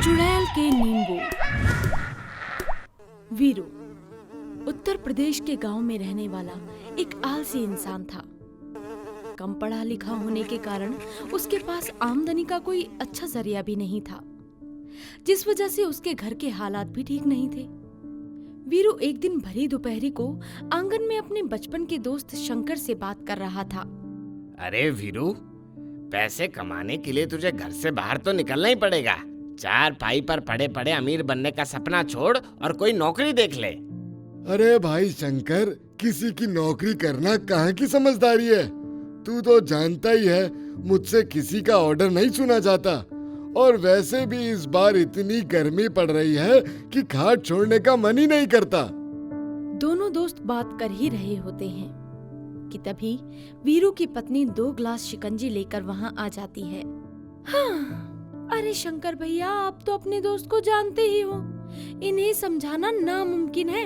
चुड़ैल के नींबू। वीरू उत्तर प्रदेश के गांव में रहने वाला एक आलसी इंसान था। कम पढ़ा लिखा होने के कारण उसके पास आमदनी का कोई अच्छा जरिया भी नहीं था, जिस वजह से उसके घर के हालात भी ठीक नहीं थे। वीरू एक दिन भरी दोपहरी को आंगन में अपने बचपन के दोस्त शंकर से बात कर रहा था। अरे वीरू, पैसे कमाने के लिए तुझे घर से बाहर तो निकलना ही पड़ेगा। चार पाई पर पड़े पड़े अमीर बनने का सपना छोड़ और कोई नौकरी देख ले। अरे भाई शंकर, किसी की नौकरी करना कहाँ की समझदारी है। तू तो जानता ही है मुझसे किसी का ऑर्डर नहीं सुना जाता, और वैसे भी इस बार इतनी गर्मी पड़ रही है कि खाट छोड़ने का मन ही नहीं करता। दोनों दोस्त बात कर ही रहे होते हैं कि तभी वीरू की पत्नी 2 ग्लास शिकंजी लेकर वहां आ जाती है। हाँ, अरे शंकर भैया, आप तो अपने दोस्त को जानते ही हो, इन्हें समझाना नामुमकिन है।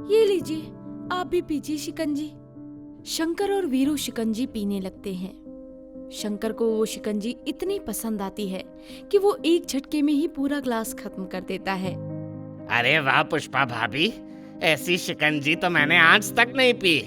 ये लीजिए, आप भी पीजिए शिकंजी। शंकर और वीरू शिकंजी पीने लगते हैं। शंकर को वो शिकंजी इतनी पसंद आती है कि वो एक झटके में ही पूरा ग्लास खत्म कर देता है। अरे वाह पुष्पा भाभी, ऐसी शिकंजी तो मैंने आज तक नहीं पी।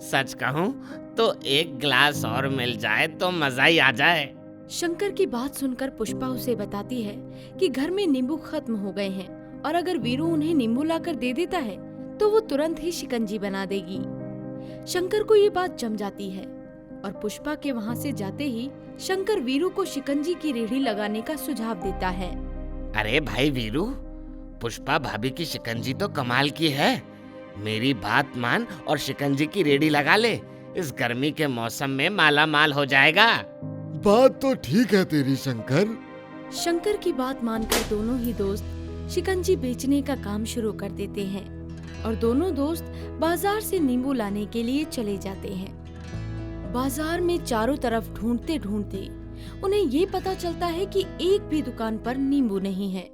सच कहूँ तो एक ग्लास और मिल जाए तो मजा ही आ जाए। शंकर की बात सुनकर पुष्पा उसे बताती है कि घर में नींबू खत्म हो गए हैं, और अगर वीरू उन्हें नींबू लाकर दे देता है तो वो तुरंत ही शिकंजी बना देगी। शंकर को ये बात जम जाती है, और पुष्पा के वहाँ से जाते ही शंकर वीरू को शिकंजी की रेहड़ी लगाने का सुझाव देता है। अरे भाई वीरू, पुष्पा भाभी की शिकंजी तो कमाल की है। मेरी बात मान और शिकंजी की रेहड़ी लगा ले। इस गर्मी के मौसम में माला माल हो जाएगा। बात तो ठीक है तेरी शंकर। शंकर की बात मानकर दोनों ही दोस्त शिकंजी बेचने का काम शुरू कर देते हैं, और दोनों दोस्त बाजार से नींबू लाने के लिए चले जाते हैं। बाजार में चारों तरफ ढूंढते ढूंढते उन्हें ये पता चलता है कि एक भी दुकान पर नींबू नहीं है।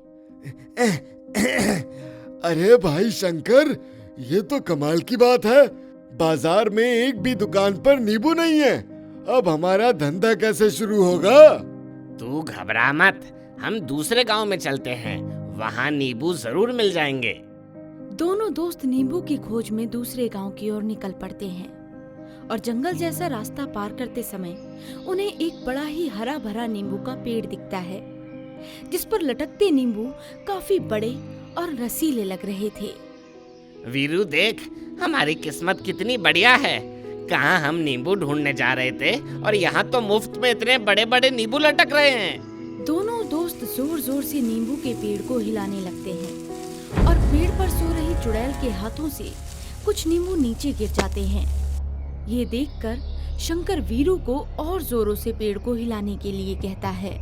अरे भाई शंकर, ये तो कमाल की बात है। बाजार में एक भी दुकान पर नींबू नहीं है। अब हमारा धंधा कैसे शुरू होगा? तू घबरा मत, हम दूसरे गांव में चलते हैं, वहाँ नींबू जरूर मिल जाएंगे। दोनों दोस्त नींबू की खोज में दूसरे गांव की ओर निकल पड़ते हैं, और जंगल जैसा रास्ता पार करते समय उन्हें एक बड़ा ही हरा भरा नींबू का पेड़ दिखता है, जिस पर लटकते नींबू काफी बड़े और रसीले लग रहे थे। वीरू देख, हमारी किस्मत कितनी बढ़िया है। कहाँ हम नींबू ढूंढने जा रहे थे और यहाँ तो मुफ्त में इतने बड़े बड़े नींबू लटक रहे हैं। दोनों दोस्त जोर जोर से नींबू के पेड़ को हिलाने लगते हैं, और पेड़ पर सो रही चुड़ैल के हाथों से कुछ नींबू नीचे गिर जाते हैं। ये देखकर शंकर वीरू को और जोरों से पेड़ को हिलाने के लिए कहता है।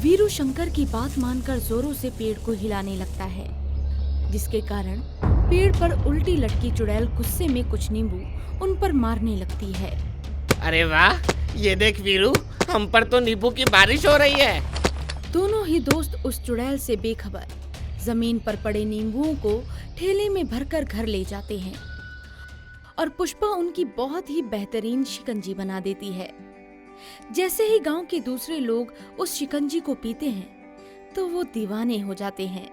वीरू शंकर की बात मानकर जोरों से पेड़ को हिलाने लगता है, जिसके कारण पेड़ पर उल्टी लटकी चुड़ैल गुस्से में कुछ नींबू उन पर मारने लगती है। अरे वाह, ये देख वीरू, हम पर तो नींबू की बारिश हो रही है। दोनों ही दोस्त उस चुड़ैल से बेखबर जमीन पर पड़े नींबुओं को ठेले में भरकर घर ले जाते हैं, और पुष्पा उनकी बहुत ही बेहतरीन शिकंजी बना देती है। जैसे ही गांव के दूसरे लोग उस शिकंजी को पीते हैं तो वो दीवाने हो जाते हैं,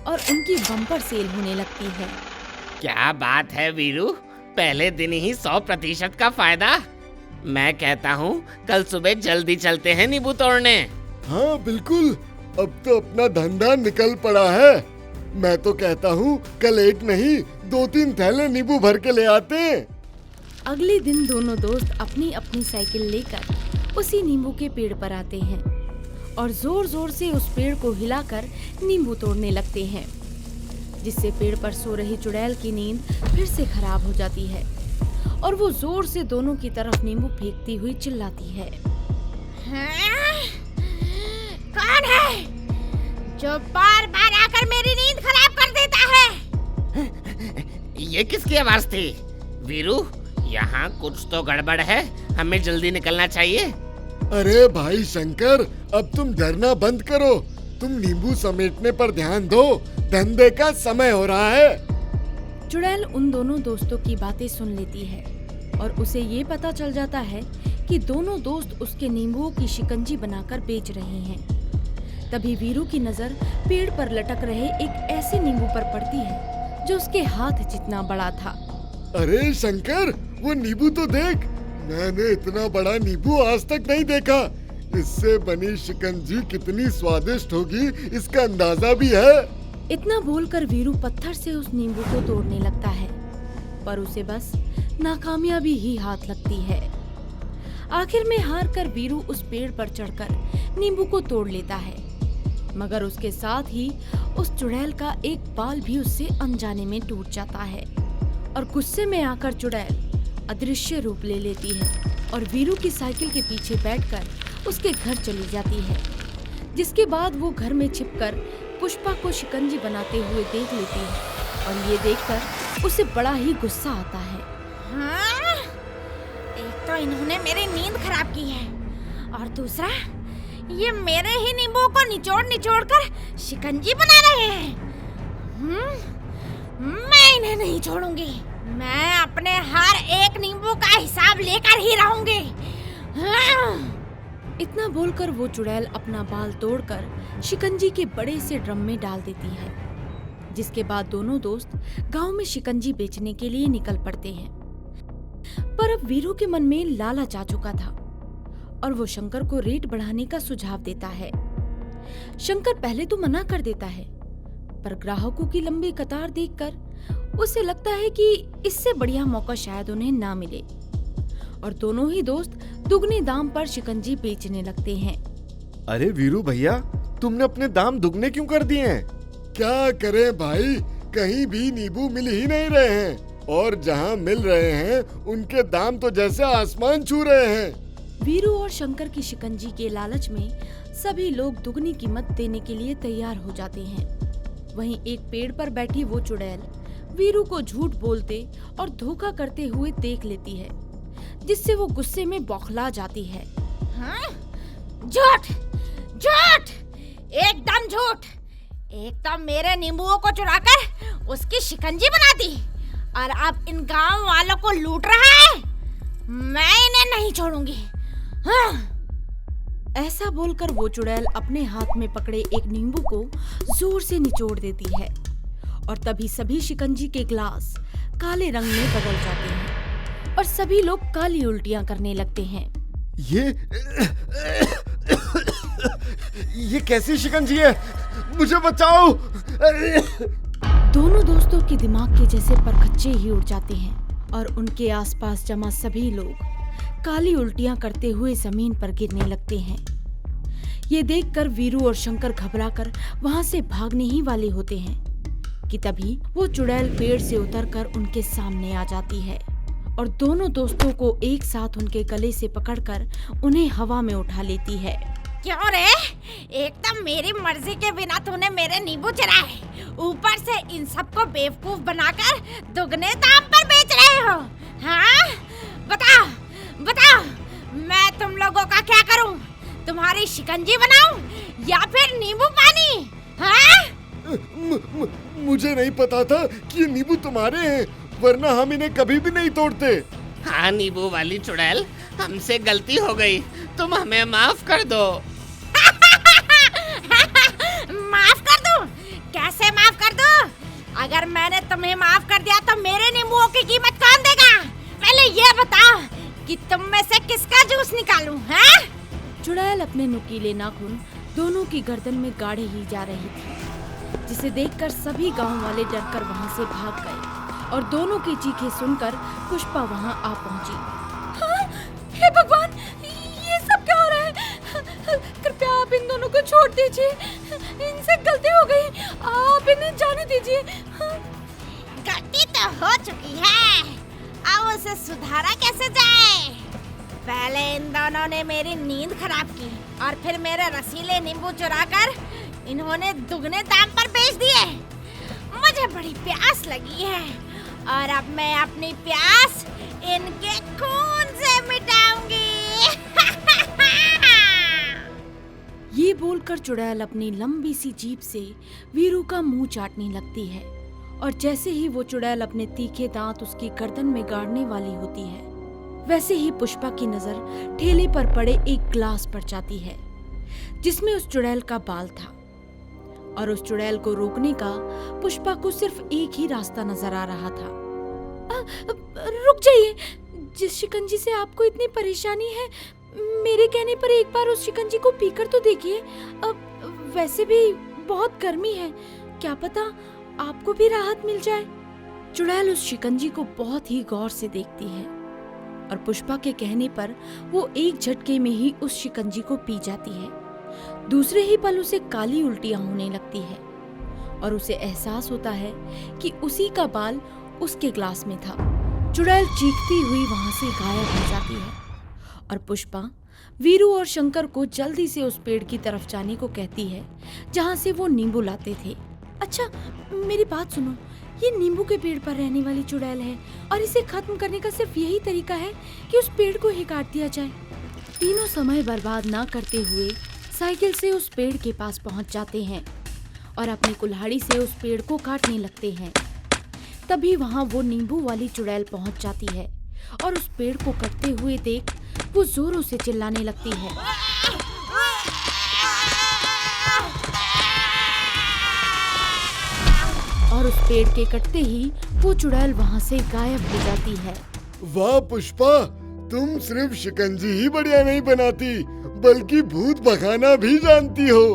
और उनकी बम्पर सेल होने लगती है। क्या बात है वीरू, पहले दिन ही 100% का फायदा। मैं कहता हूँ कल सुबह जल्दी चलते हैं नींबू तोड़ने। हाँ बिल्कुल, अब तो अपना धंधा निकल पड़ा है। मैं तो कहता हूँ कल एक नहीं 2-3 थैले नींबू भर के ले आते हैं। अगले दिन दोनों दोस्त अपनी अपनी साइकिल लेकर उसी नींबू के पेड़ पर आते हैं, और जोर जोर से उस पेड़ को हिलाकर नींबू तोड़ने लगते हैं, जिससे पेड़ पर सो रही चुड़ैल की नींद फिर से खराब हो जाती है, और वो जोर से दोनों की तरफ नींबू फेंकती हुई चिल्लाती है। कौन है जो बार बार आकर मेरी नींद खराब कर देता है? ये किसकी आवाज थी? वीरू, यहाँ कुछ तो गड़बड़ है, हमें जल्दी निकलना चाहिए। अरे भाई शंकर, अब तुम डरना बंद करो। तुम नींबू समेटने पर ध्यान दो, धंधे का समय हो रहा है। चुड़ैल उन दोनों दोस्तों की बातें सुन लेती है, और उसे ये पता चल जाता है कि दोनों दोस्त उसके नींबुओं की शिकंजी बनाकर बेच रहे हैं। तभी वीरू की नजर पेड़ पर लटक रहे एक ऐसे नींबू पर पड़ती है जो उसके हाथ जितना बड़ा था। अरे शंकर, वो नींबू तो देख, मैंने इतना बड़ा नींबू आज तक नहीं देखा। इससे बनी शिकंजी कितनी स्वादिष्ट होगी इसका अंदाजा भी है। इतना बोलकर वीरू पत्थर से उस नींबू को तोड़ने लगता है, पर उसे बस नाकामयाबी ही हाथ लगती है। आखिर में हार कर वीरू उस पेड़ पर चढ़कर नींबू को तोड़ लेता है, मगर उसके साथ ही उस चुड़ैल का एक बाल भी उससे अनजाने में टूट जाता है और गुस्से में आकर चुड़ैल अदृश्य रूप ले लेती है और वीरू की साइकिल के पीछे बैठकर उसके घर चली जाती है। जिसके बाद वो घर में छिपकर पुष्पा को शिकंजी बनाते हुए देख लेती है और ये देखकर उसे बड़ा ही गुस्सा आता है। हाँ? एक तो इन्होंने मेरी नींद खराब की है और दूसरा ये मेरे ही नींबू को निचोड़ कर शिकंजी बना रहे हैं। मैं इन्हें नहीं छोड़ूंगी। मैं अपने हर एक नींबू का हिसाब लेकर ही रहूंगी। हाँ। इतना बोलकर वो चुड़ैल अपना बाल तोड़कर शिकंजी के बड़े से ड्रम में डाल देती है। जिसके बाद दोनों दोस्त गांव में शिकंजी बेचने के लिए निकल पड़ते हैं। पर अब वीरू के मन में लालच आ चुका था और वो शंकर को रेट बढ़ाने का सुझाव देता है। शंकर पहले तो मना कर देता है, पर ग्राहकों की लंबी कतार देखकर उसे लगता है कि इससे बढ़िया मौका शायद उन्हें ना मिले और दोनों ही दोस्त दुगने दाम पर शिकंजी बेचने लगते हैं। अरे वीरू भैया, तुमने अपने दाम दुगने क्यों कर दिए हैं? क्या करें भाई, कहीं भी नींबू मिल ही नहीं रहे हैं और जहाँ मिल रहे हैं उनके दाम तो जैसे आसमान छू रहे हैं। वीरू और शंकर की शिकंजी के लालच में सभी लोग दुगनी कीमत देने के लिए तैयार हो जाते हैं। वहीं एक पेड़ पर बैठी वो चुड़ैल वीरू को झूठ बोलते और धोखा करते हुए देख लेती है, जिससे वो गुस्से में बौखला जाती है। हाँ? झूठ, झूठ, एकदम झूठ। एक तो मेरे नींबुओं को चुराकर उसकी शिकंजी बना दी और अब इन गांव वालों को लूट रहा है। मैं इन्हें नहीं छोड़ूंगी। हाँ। ऐसा बोलकर वो चुड़ैल अपने हाथ में पकड़े एक नींबू को जोर से निचोड़ देती है और तभी सभी शिकंजी के ग्लास काले रंग में बदल जाते हैं और सभी लोग काली उल्टियां करने लगते हैं। ये कैसी शिकंजी है? मुझे बचाओ! दोनों दोस्तों के दिमाग के जैसे परखच्चे ही उड़ जाते हैं और उनके आसपास जमा सभी लोग काली उल्टियां करते हुए जमीन पर गिरने लगते हैं। ये देखकर वीरू और शंकर घबराकर वहां से भागने ही वाले होते हैं कि तभी वो चुड़ैल पेड़ से उतरकर उनके सामने आ जाती है और दोनों दोस्तों को एक साथ उनके गले से पकड़कर उन्हें हवा में उठा लेती है। क्यों रे? एकदम मेरी मर्जी के बिना तूने मेरे नींबू चुराए, ऊपर से इन सबको बेवकूफ बनाकर दुगने दाम पर बेच रहे हो। हाँ? बताओ, बताओ, मैं तुम लोगों का क्या करूं? तुम्हारी शिकंजी बनाऊं या फिर नींबू पानी? हाँ? मुझे नहीं पता था कि ये नींबू तुम्हारे हैं, वरना हम इन्हें कभी भी नहीं तोड़ते। हाँ नींबू वाली चुड़ैल, हमसे गलती हो गई, तुम हमें माफ कर दो। माफ कर दूं? कैसे माफ कर दूं? अगर मैंने तुम्हें माफ कर दिया तो मेरे नींबुओं की कीमत कौन देगा? पहले ये बताओ कि तुम में से किसका जूस निकालूं? हैं? चुड़ैल अपने नुकीले नाखून दोनों की गर्दन में गाड़े ही जा रही थी, जिसे देखकर सभी गांव वाले डरकर वहां से भाग गए और दोनों की चीखें सुनकर पुष्पा वहां आ पहुंची। हाँ, हे भगवान, ये सब क्या हो रहा है? कृपया आप इन दोनों को छोड़ दीजिए, इनसे गलती हो गई, आप इन्हें जाने दीजिए। गलती तो हो चुकी है, अब उसे सुधारा कैसे जाए? पहले इन दोनों ने मेरी नींद खराब की और फिर मेरे रसीले नींबू चुराकर इन्होंने दुगने दाम पर बेच दिए। मुझे बड़ी प्यास लगी है और अब मैं अपनी प्यास इनके खून से मिटाऊंगी। ये बोलकर चुड़ैल अपनी लंबी सी जीभ से वीरू का मुंह चाटने लगती है और जैसे ही वो चुड़ैल अपने तीखे दांत उसकी गर्दन में गाड़ने वाली होती है, वैसे ही पुष्पा की नजर ठेले पर पड़े एक ग्लास पर जाती है, जिसमें उस चुड़ैल का बाल था। और उस चुड़ैल को रोकने का पुष्पा को सिर्फ एक ही रास्ता नजर आ रहा था। रुक जाइए, जिस शिकंजी से आपको इतनी परेशानी है, मेरे कहने पर एक बार उस शिकंजी को पीकर तो देखिए। वैसे भी बहुत गर्मी है, क्या पता आपको भी राहत मिल जाए। चुड़ैल उस शिकंजी को बहुत ही गौर से देखती है और पुष्पा के कहने पर वो एक झटके में ही उस शिकंजी को पी जाती है। दूसरे ही पल उसे काली उल्टियां होने लगती है और उसे एहसास होता है कि उसी का बाल उसके ग्लास में था। चुड़ैल चीखती हुई वहां से गायब हो जाती है और पुष्पा वीरू और शंकर को जल्दी से उस पेड़ की तरफ जाने को कहती है जहां से वो नींबू लाते थे। अच्छा, मेरी बात सुनो, ये नींबू के पेड़ पर रहने वाली चुड़ैल है और इसे खत्म करने का सिर्फ यही तरीका है कि उस पेड़ को ही काट दिया जाए। तीनों समय बर्बाद ना करते हुए साइकिल से उस पेड़ के पास पहुंच जाते हैं और अपनी कुल्हाड़ी से उस पेड़ को काटने लगते हैं। तभी वहां वो नींबू वाली चुड़ैल पहुंच जाती है और उस पेड़ को कटते हुए देख वो जोरों से चिल्लाने लगती है। और उस पेड़ के कटते ही वो चुड़ैल वहां से गायब हो जाती है। वाह पुष्पा, तुम सिर्फ शिकंजी ही बढ़िया नहीं बनाती बल्कि भूत भगाना भी जानती हो।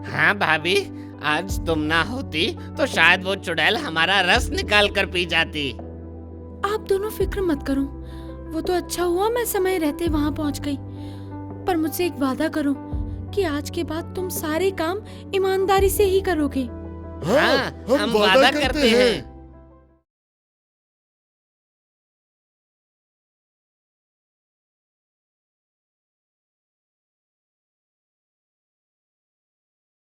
हाँ भाभी, आज तुम ना होती तो शायद वो चुड़ैल हमारा रस निकाल कर पी जाती। आप दोनों फिक्र मत करो, वो तो अच्छा हुआ मैं समय रहते वहां पहुंच गई। पर मुझसे एक वादा करो कि आज के बाद तुम सारे काम ईमानदारी से ही करोगे। हाँ, हम वादा करते हैं।